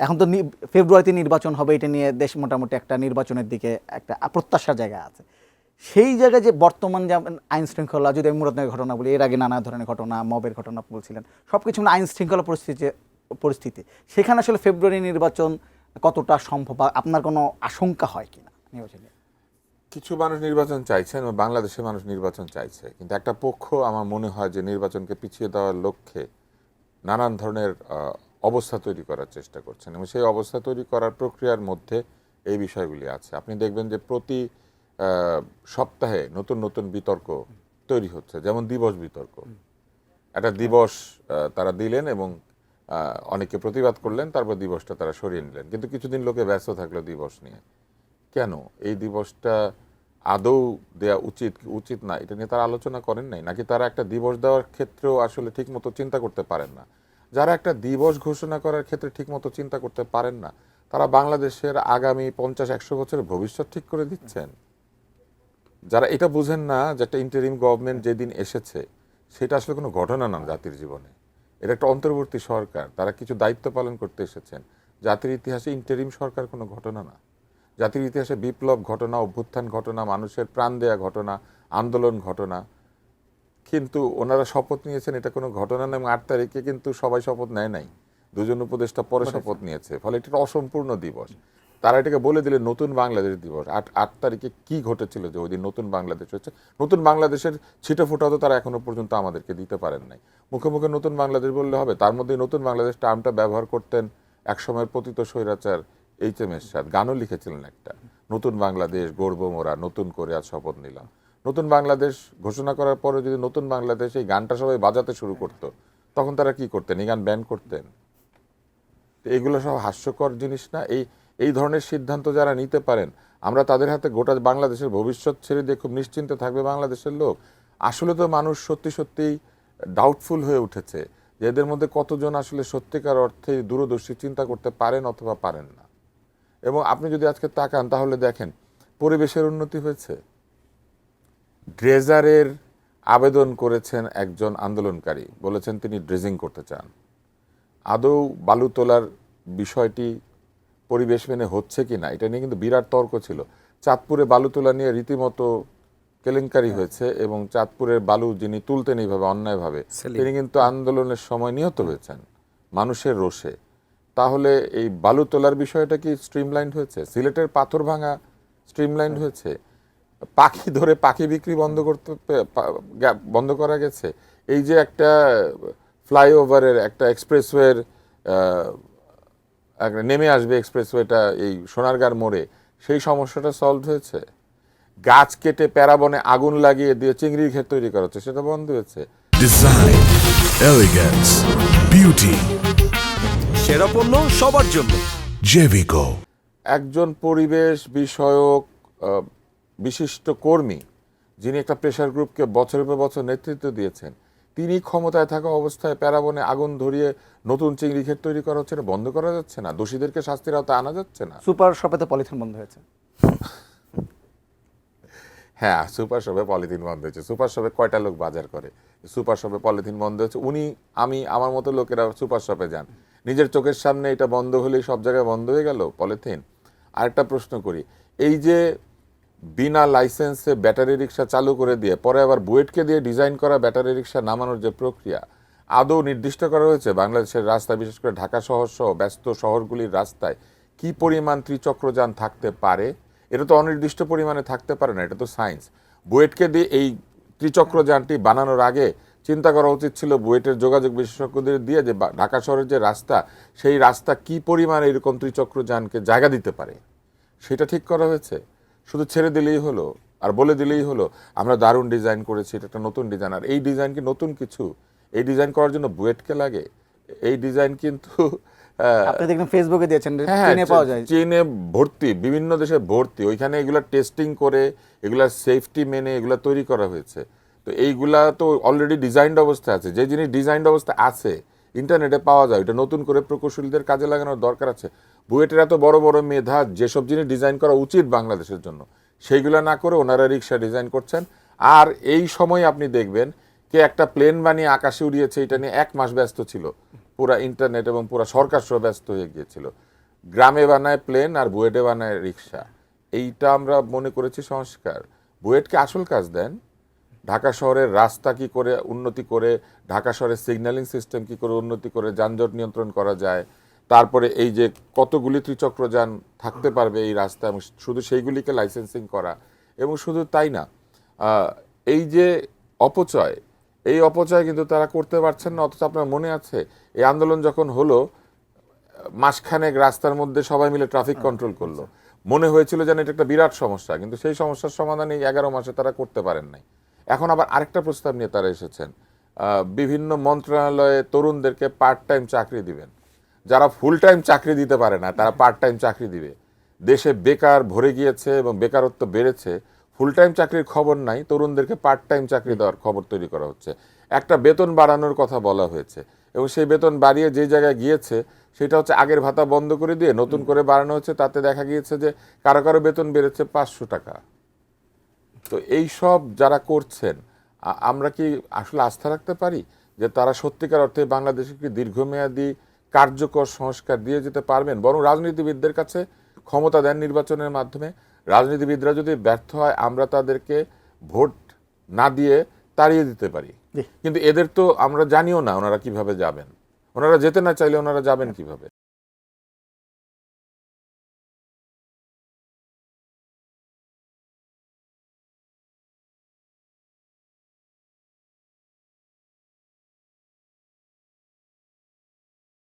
এখন তো ফেব্রুয়ারিতে নির্বাচন হবে, এটা নিয়ে দেশ মোটামুটি একটা নির্বাচনের দিকে একটা প্রত্যাশার জায়গা আছে। সেই জায়গায় যে বর্তমান যেমন আইন শৃঙ্খলা, যদি আমি মুরাদনগরের ঘটনা বলি, এর আগে নানা ধরনের ঘটনা, মবের ঘটনা বলছিলেন, সব কিছু আইন শৃঙ্খলা পরিস্থিতি সেখানে আসলে ফেব্রুয়ারি নির্বাচন কতটা সম্ভব, আপনার কোনো আশঙ্কা হয় কিনা নির্বাচনে? কিছু মানুষ নির্বাচন চাইছেন এবং বাংলাদেশের মানুষ নির্বাচন চাইছে, কিন্তু একটা পক্ষ আমার মনে হয় যে নির্বাচনকে পিছিয়ে দেওয়ার লক্ষ্যে নানান ধরনের অবস্থা তৈরি করার চেষ্টা করছেন, এবং সেই অবস্থা তৈরি করার প্রক্রিয়ার মধ্যে এই বিষয়গুলি আছে। আপনি দেখবেন যে প্রতি সপ্তাহে নতুন নতুন বিতর্ক তৈরি হচ্ছে, যেমন দিবস বিতর্ক। একটা দিবস তারা দিলেন এবং অনেকে প্রতিবাদ করলেন, তারপর দিবসটা তারা সরিয়ে নিলেন, কিন্তু কিছুদিন লোকে ব্যস্ত থাকলো দিবস নিয়ে। কেন এই দিবসটা আদৌ দেয়া উচিত না, এটা নিয়ে তারা আলোচনা করেন নাই, নাকি তারা একটা দিবস দেওয়ার ক্ষেত্রেও আসলে ঠিকমতো চিন্তা করতে পারেন না? যারা একটা দিবস ঘোষণা করার ক্ষেত্রে ঠিকমতো চিন্তা করতে পারেন না, তারা বাংলাদেশের আগামী 50-100 বছরের ভবিষ্যৎ ঠিক করে দিচ্ছেন। যারা এটা বুঝেন না যে একটা ইন্টারিম গভর্নমেন্ট যেদিন এসেছে সেটা আসলে কোনো ঘটনা না জাতির জীবনে, এটা একটা অন্তর্বর্তী সরকার, তারা কিছু দায়িত্ব পালন করতে এসেছেন। জাতির ইতিহাসে ইন্টারিম সরকার কোনো ঘটনা না। জাতির ইতিহাসে বিপ্লব ঘটনা, অভ্যুত্থান ঘটনা, মানুষের প্রাণ দেয়া ঘটনা, আন্দোলন ঘটনা, কিন্তু ওনারা শপথ নিয়েছেন এটা কোনো ঘটনা না। এবং 8 তারিখে কিন্তু সবাই শপথ নেয় নাই, 2 জন উপদেষ্টা পরে শপথ নিয়েছে, ফলে এটা অসম্পূর্ণ দিবস। তারা এটাকে বলে দিলে নতুন বাংলাদেশ দিবস। 8 তারিখে কি ঘটেছিল যে ওই দিন নতুন বাংলাদেশ হচ্ছে? নতুন বাংলাদেশের ছিটে ফোঁটা তো তারা এখনো পর্যন্ত আমাদেরকে দিতে পারেন নাই। মুখে মুখে নতুন বাংলাদেশ বললে হবে? তার মধ্যে নতুন বাংলাদেশ টার্মটা ব্যবহার করতেন একসময়ের পতিত স্বৈরাচার এইচ.এম. এরশাদ, গানও লিখেছিলেন একটা, নতুন বাংলাদেশ গড়ব মোরা, নতুন করে আজ শপথ নিলাম। নতুন বাংলাদেশ ঘোষণা করার পরে যদি নতুন বাংলাদেশ এই গানটা সবাই বাজাতে শুরু করতো, তখন তারা কি করতেন? এই গান ব্যান করতেন? এগুলো সব হাস্যকর জিনিস না? এই ধরনের সিদ্ধান্ত যারা নিতে পারেন, আমরা তাদের হাতে গোটা বাংলাদেশের ভবিষ্যৎ ছেড়ে দিয়ে খুব নিশ্চিন্তে থাকবে বাংলাদেশের লোক? আসলে তো মানুষ সত্যি সত্যিই ডাউটফুল হয়ে উঠেছে যে এদের মধ্যে কতজন আসলে সত্যিকার অর্থে দূরদর্শী চিন্তা করতে পারেন অথবা পারেন না। এবং আপনি যদি আজকে তাকান তাহলে দেখেন পরিবেশের উন্নতি হয়েছে। ড্রেজারের আবেদন করেছেন একজন আন্দোলনকারী, বলেছেন তিনি ড্রেজিং করতে চান। আদৌ বালু তোলার বিষয়টি পরিবেশ মেনে হচ্ছে কি না এটা নিয়ে কিন্তু বিরাট তর্ক ছিল। চাঁদপুরে বালু তোলা নিয়ে রীতিমতো কেলেঙ্কারি হয়েছে, এবং চাঁদপুরের বালু যিনি তুলতেন এইভাবে অন্যায়ভাবে, তিনি কিন্তু আন্দোলনের সময় নিহত হয়েছেন মানুষের রোষে। তাহলে এই বালু তোলার বিষয়টা কি স্ট্রিমলাইন্ড হয়েছে? সিলেটের পাথর ভাঙা স্ট্রিমলাইন্ড হয়েছে? পাখি ধরে পাখি বিক্রি বন্ধ করা গেছে? এই যে একটা ফ্লাইওভারের একটা এক্সপ্রেসওয়ের নেমে আসবে এক্সপ্রেসওয়েটা এই সোনারগাঁর মোড়ে, সেই সমস্যাটা সলভ হয়েছে? গাছ কেটে প্যারাবনে আগুন লাগিয়ে দিয়ে চিংড়ির ক্ষেত তৈরি করা হচ্ছে, সেটা বন্ধ হয়েছে? ডিজাইন, এলিগেন্স, বিউটি, সেরা পণ্য সবার জন্য জেভিকো। একজন পরিবেশ বিষয়ক বিশিষ্ট কর্মী, যিনি একটা প্রেশার গ্রুপকে বছরের পর বছর নেতৃত্ব দিয়েছেন, তিনি ক্ষমতায় থাকা অবস্থায় প্যারাবনে আগুন ধরিয়ে নতুন চিংড়ি ক্ষেত তৈরি করা হচ্ছে, এটা বন্ধ করা যাচ্ছে না? দোষীদেরকে শাস্তির আওতায় আনা যাচ্ছে না? সুপার শপে পলিথিন বন্ধ হয়েছে। হ্যাঁ, সুপার শপে পলিথিন বন্ধ হয়েছে। সুপার শপে কয়টা লোক বাজার করে? সুপার শপে পলিথিন বন্ধ হয়েছে। আমার মতো লোকেরা সুপার শপে যান, নিজের চোখের সামনে এটা বন্ধ হলেই সব জায়গায় বন্ধ হয়ে গেল পলিথিন। আরেকটা প্রশ্ন করি, এই যে বিনা লাইসেন্সে ব্যাটারি রিক্সা চালু করে দিয়ে পরে আবার বুয়েটকে দিয়ে ডিজাইন করা ব্যাটারি রিক্সা নামানোর যে প্রক্রিয়া, আদৌ নির্দিষ্ট করা হয়েছে বাংলাদেশের রাস্তায়, বিশেষ করে ঢাকা শহর সহ ব্যস্ত শহরগুলির রাস্তায় কি পরিমাণ ত্রিচক্রযান থাকতে পারে? এটা তো অনির্দিষ্ট পরিমাণে থাকতে পারে না, এটা তো সায়েন্স। বুয়েটকে দিয়ে এই ত্রিচক্রযানটি বানানোর আগে চিন্তা করা উচিত ছিল বুয়েটের যোগাযোগ বিশেষজ্ঞদের দিয়ে যে ঢাকা শহরের যে রাস্তা, সেই রাস্তা কি পরিমাণে এরকম ত্রিচক্রযানকে জায়গা দিতে পারে, সেটা ঠিক করা হয়েছে? শুধু ছেড়ে দিলেই হলো আর বলে দিলেই হলো আমরা দারুণ ডিজাইন করেছি, এটা একটা নতুন ডিজাইন। আর এই ডিজাইন কি নতুন কিছু? এই ডিজাইন করার জন্য বুয়েটকে লাগে? এই ডিজাইন কিন্তু আপনি দেখবেন ফেসবুকে দিয়েছেন, চীনে পাওয়া যায়, চীনে ভর্তি, বিভিন্ন দেশে ভর্তি, ওইখানে এগুলা টেস্টিং করে এগুলা সেফটি মেনে এগুলা তৈরি করা হয়েছে। তো এইগুলা তো অলরেডি ডিজাইনড অবস্থায় আছে। যে জিনিস ডিজাইনড অবস্থা আছে ইন্টারনেটে পাওয়া যায়, এটা নতুন করে প্রকৌশলীদের কাজে লাগানোর দরকার আছে। বুয়েটের এত বড় বড় মেধা, যেসব জিনিস ডিজাইন করা উচিত বাংলাদেশের জন্য সেইগুলো না করে ওনারা রিক্সা ডিজাইন করছেন। আর এই সময় আপনি দেখবেন কে একটা প্লেন বানিয়ে আকাশে উড়িয়েছে, এটা নিয়ে 1 মাস ব্যস্ত ছিল, পুরা ইন্টারনেট এবং পুরা সরকার সহ ব্যস্ত হয়ে গিয়েছিল। গ্রামে বানায় প্লেন আর বুয়েটে বানায় রিক্সা। এইটা আমরা মনে করেছি সংস্কার। বুয়েটকে আসল কাজ দেন, ঢাকা শহরের রাস্তা কি করে উন্নতি করে, ঢাকা শহরের সিগন্যালিং সিস্টেম কি করে উন্নতি করে যানজট নিয়ন্ত্রণ করা যায়, তারপরে এই যে কতগুলি ত্রিচক্রযান থাকতে পারবে এই রাস্তায়, এবং শুধু সেইগুলিকে লাইসেন্সিং করা। এবং শুধু তাই না, এই যে অপচয়, এই অপচয় কিন্তু তারা করতে পারছেন না। অথচ আপনার মনে আছে এই আন্দোলন যখন হলো, মাসখানেক রাস্তার মধ্যে সবাই মিলে ট্রাফিক কন্ট্রোল করলো, মনে হয়েছিল যেন এটা একটা বিরাট সমস্যা, কিন্তু সেই সমস্যার সমাধান এই 11 মাসে তারা করতে পারেন নাই। এখন আবার আরেকটা প্রস্তাব নিয়ে তারা এসেছেন, বিভিন্ন মন্ত্রণালয়ে তরুণদেরকে পার্ট টাইম চাকরি দিবেন। যারা ফুল টাইম চাকরি দিতে পারে না তারা পার্ট টাইম চাকরি দিবে। দেশে বেকার ভরে গিয়েছে এবং বেকারত্ব বেড়েছে, ফুল টাইম চাকরির খবর নাই, তরুণদেরকে পার্ট টাইম চাকরি দেওয়ার খবর তৈরি করা হচ্ছে। একটা বেতন বাড়ানোর কথা বলা হয়েছে, এবং সেই বেতন বাড়িয়ে যে জায়গায় গিয়েছে সেটা হচ্ছে আগের ভাতা বন্ধ করে দিয়ে নতুন করে বাড়ানো হচ্ছে। তাতে দেখা গিয়েছে যে কারো কারো বেতন বেড়েছে 500 টাকা। তো এই সব যারা করছেন, আমরা কি আসলে আস্থা রাখতে পারি যে তারা সত্যিকার অর্থে বাংলাদেশে কি দীর্ঘমেয়াদী কার্যকর সংস্কার দিয়ে যেতে পারবেন? বরং রাজনীতিবিদদের কাছে ক্ষমতা দেন নির্বাচনের মাধ্যমে, রাজনীতিবিদরা যদি ব্যর্থ হয় আমরা তাদেরকে ভোট না দিয়ে তাড়িয়ে দিতে পারি। জি। কিন্তু এদের তো আমরা জানিও না ওনারা কিভাবে যাবেন, ওনারা যেতে না চাইলে ওনারা যাবেন কিভাবে?